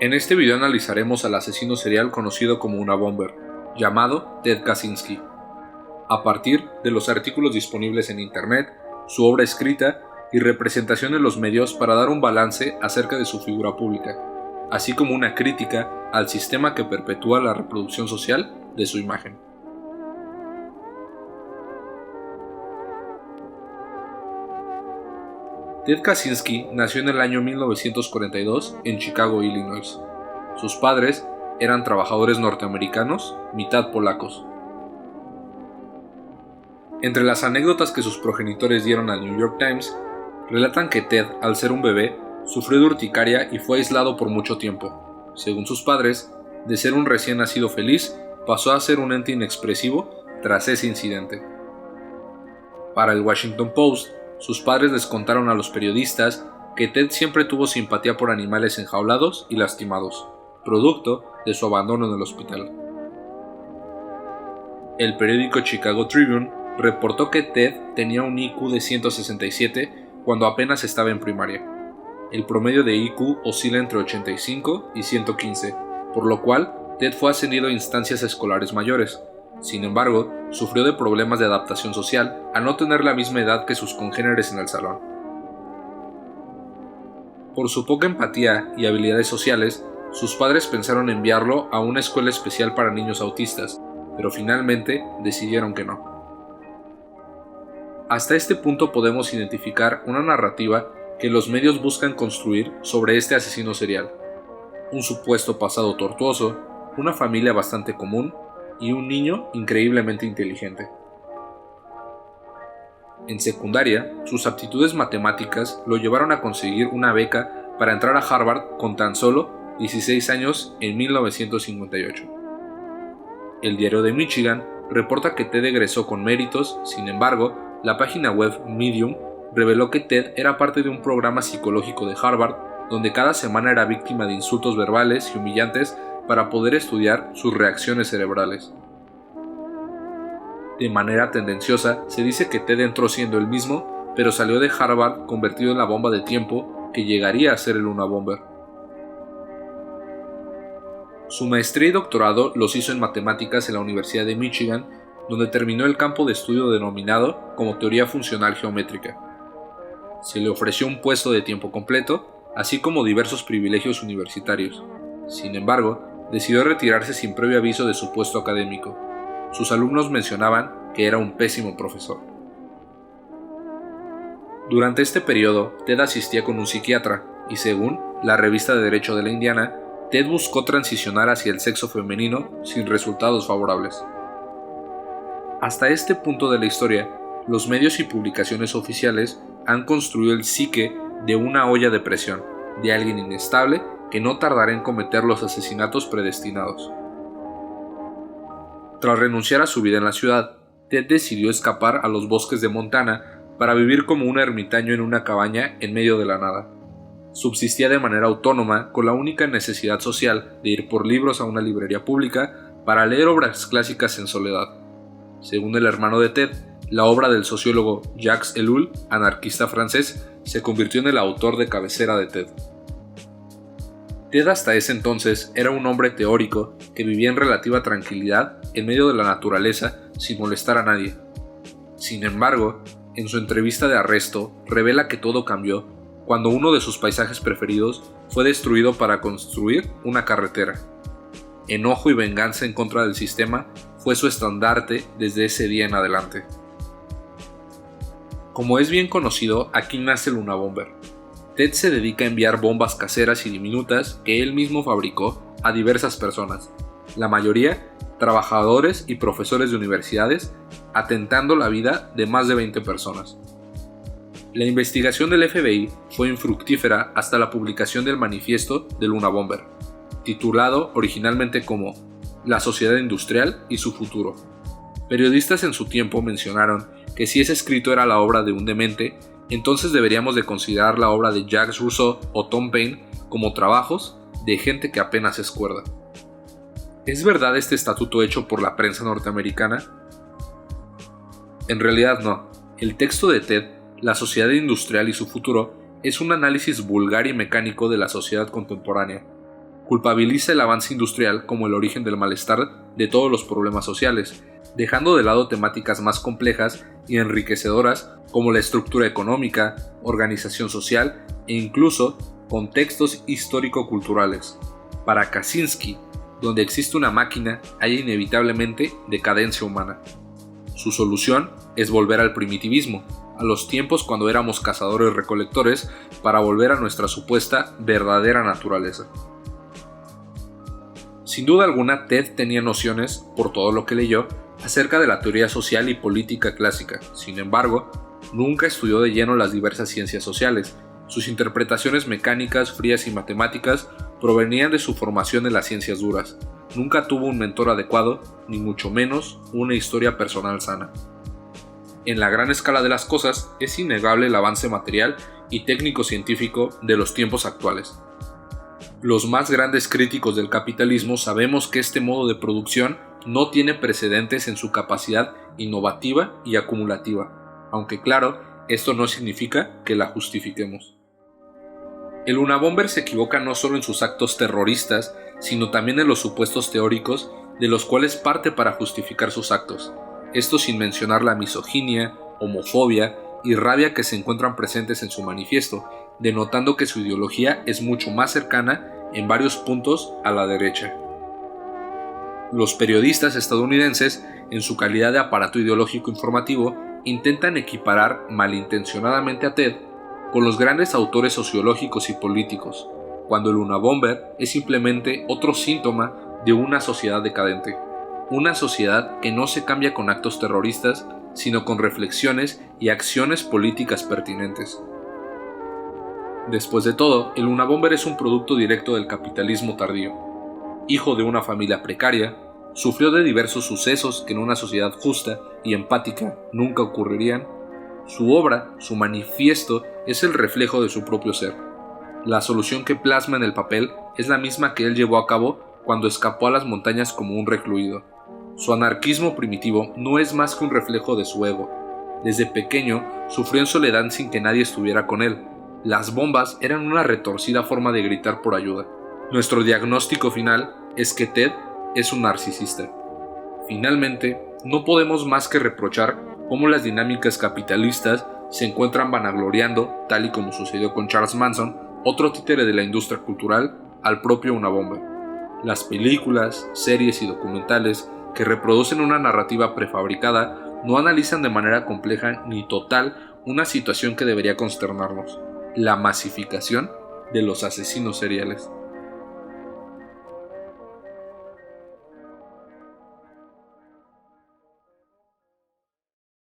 En este video analizaremos al asesino serial conocido como Unabomber, llamado Ted Kaczynski. A partir de los artículos disponibles en internet, su obra escrita y representación en los medios para dar un balance acerca de su figura pública, así como una crítica al sistema que perpetúa la reproducción social de su imagen. Ted Kaczynski nació en el año 1942 en Chicago, Illinois. Sus padres eran trabajadores norteamericanos, mitad polacos. Entre las anécdotas que sus progenitores dieron al New York Times, relatan que Ted, al ser un bebé, sufrió de urticaria y fue aislado por mucho tiempo. Según sus padres, de ser un recién nacido feliz, pasó a ser un ente inexpresivo tras ese incidente. Para el Washington Post, sus padres les contaron a los periodistas que Ted siempre tuvo simpatía por animales enjaulados y lastimados, producto de su abandono en el hospital. El periódico Chicago Tribune reportó que Ted tenía un IQ de 167 cuando apenas estaba en primaria. El promedio de IQ oscila entre 85 y 115, por lo cual Ted fue ascendido a instancias escolares mayores. Sin embargo, sufrió de problemas de adaptación social al no tener la misma edad que sus congéneres en el salón. Por su poca empatía y habilidades sociales, sus padres pensaron enviarlo a una escuela especial para niños autistas, pero finalmente decidieron que no. Hasta este punto podemos identificar una narrativa que los medios buscan construir sobre este asesino serial: un supuesto pasado tortuoso, una familia bastante común y un niño increíblemente inteligente. En secundaria, sus aptitudes matemáticas lo llevaron a conseguir una beca para entrar a Harvard con tan solo 16 años en 1958. El diario de Michigan reporta que Ted egresó con méritos. Sin embargo, la página web Medium reveló que Ted era parte de un programa psicológico de Harvard, donde cada semana era víctima de insultos verbales y humillantes para poder estudiar sus reacciones cerebrales. De manera tendenciosa, se dice que Ted entró siendo el mismo, pero salió de Harvard convertido en la bomba de tiempo que llegaría a ser el Unabomber. Su maestría y doctorado los hizo en matemáticas en la Universidad de Michigan, donde terminó el campo de estudio denominado como teoría funcional geométrica. Se le ofreció un puesto de tiempo completo, así como diversos privilegios universitarios. Sin embargo, decidió retirarse sin previo aviso de su puesto académico. Sus alumnos mencionaban que era un pésimo profesor. Durante este periodo, Ted asistía con un psiquiatra y, según la revista de Derecho de la Indiana, Ted buscó transicionar hacia el sexo femenino sin resultados favorables. Hasta este punto de la historia, los medios y publicaciones oficiales han construido el psique de una olla de presión, de alguien inestable que no tardará en cometer los asesinatos predestinados. Tras renunciar a su vida en la ciudad, Ted decidió escapar a los bosques de Montana para vivir como un ermitaño en una cabaña en medio de la nada. Subsistía de manera autónoma, con la única necesidad social de ir por libros a una librería pública para leer obras clásicas en soledad. Según el hermano de Ted, la obra del sociólogo Jacques Ellul, anarquista francés, se convirtió en el autor de cabecera de Ted. Ted hasta ese entonces era un hombre teórico que vivía en relativa tranquilidad en medio de la naturaleza sin molestar a nadie. Sin embargo, en su entrevista de arresto revela que todo cambió cuando uno de sus paisajes preferidos fue destruido para construir una carretera. Enojo y venganza en contra del sistema fue su estandarte desde ese día en adelante. Como es bien conocido, aquí nace el Unabomber. Ted se dedica a enviar bombas caseras y diminutas que él mismo fabricó a diversas personas, la mayoría trabajadores y profesores de universidades, atentando la vida de más de 20 personas. La investigación del FBI fue infructífera hasta la publicación del manifiesto del Unabomber, titulado originalmente como La sociedad industrial y su futuro. Periodistas en su tiempo mencionaron que si ese escrito era la obra de un demente, entonces deberíamos de considerar la obra de Jacques Rousseau o Tom Paine como trabajos de gente que apenas es cuerda. ¿Es verdad este estatuto hecho por la prensa norteamericana? En realidad no. El texto de Ted, La sociedad industrial y su futuro, es un análisis vulgar y mecánico de la sociedad contemporánea, culpabiliza el avance industrial como el origen del malestar de todos los problemas sociales, dejando de lado temáticas más complejas y enriquecedoras como la estructura económica, organización social e incluso contextos histórico-culturales. Para Kaczynski, donde existe una máquina, hay inevitablemente decadencia humana. Su solución es volver al primitivismo, a los tiempos cuando éramos cazadores-recolectores, para volver a nuestra supuesta verdadera naturaleza. Sin duda alguna, Ted tenía nociones, por todo lo que leyó, acerca de la teoría social y política clásica. Sin embargo, nunca estudió de lleno las diversas ciencias sociales. Sus interpretaciones mecánicas, frías y matemáticas provenían de su formación en las ciencias duras. Nunca tuvo un mentor adecuado, ni mucho menos una historia personal sana. En la gran escala de las cosas, es innegable el avance material y técnico-científico de los tiempos actuales. Los más grandes críticos del capitalismo sabemos que este modo de producción no tiene precedentes en su capacidad innovativa y acumulativa, aunque claro, esto no significa que la justifiquemos. El Unabomber se equivoca no solo en sus actos terroristas, sino también en los supuestos teóricos de los cuales parte para justificar sus actos, esto sin mencionar la misoginia, homofobia y rabia que se encuentran presentes en su manifiesto, denotando que su ideología es mucho más cercana en varios puntos a la derecha. Los periodistas estadounidenses, en su calidad de aparato ideológico informativo, intentan equiparar malintencionadamente a Ted con los grandes autores sociológicos y políticos, cuando el Unabomber es simplemente otro síntoma de una sociedad decadente, una sociedad que no se cambia con actos terroristas, sino con reflexiones y acciones políticas pertinentes. Después de todo, el Unabomber es un producto directo del capitalismo tardío. Hijo de una familia precaria, sufrió de diversos sucesos que en una sociedad justa y empática nunca ocurrirían. Su obra, su manifiesto, es el reflejo de su propio ser. La solución que plasma en el papel es la misma que él llevó a cabo cuando escapó a las montañas como un recluido. Su anarquismo primitivo no es más que un reflejo de su ego. Desde pequeño sufrió en soledad sin que nadie estuviera con él. Las bombas eran una retorcida forma de gritar por ayuda. Nuestro diagnóstico final es que Ted es un narcisista. Finalmente, no podemos más que reprochar cómo las dinámicas capitalistas se encuentran vanagloriando, tal y como sucedió con Charles Manson, otro títere de la industria cultural, al propio Unabomber. Las películas, series y documentales que reproducen una narrativa prefabricada no analizan de manera compleja ni total una situación que debería consternarnos: la masificación de los asesinos seriales.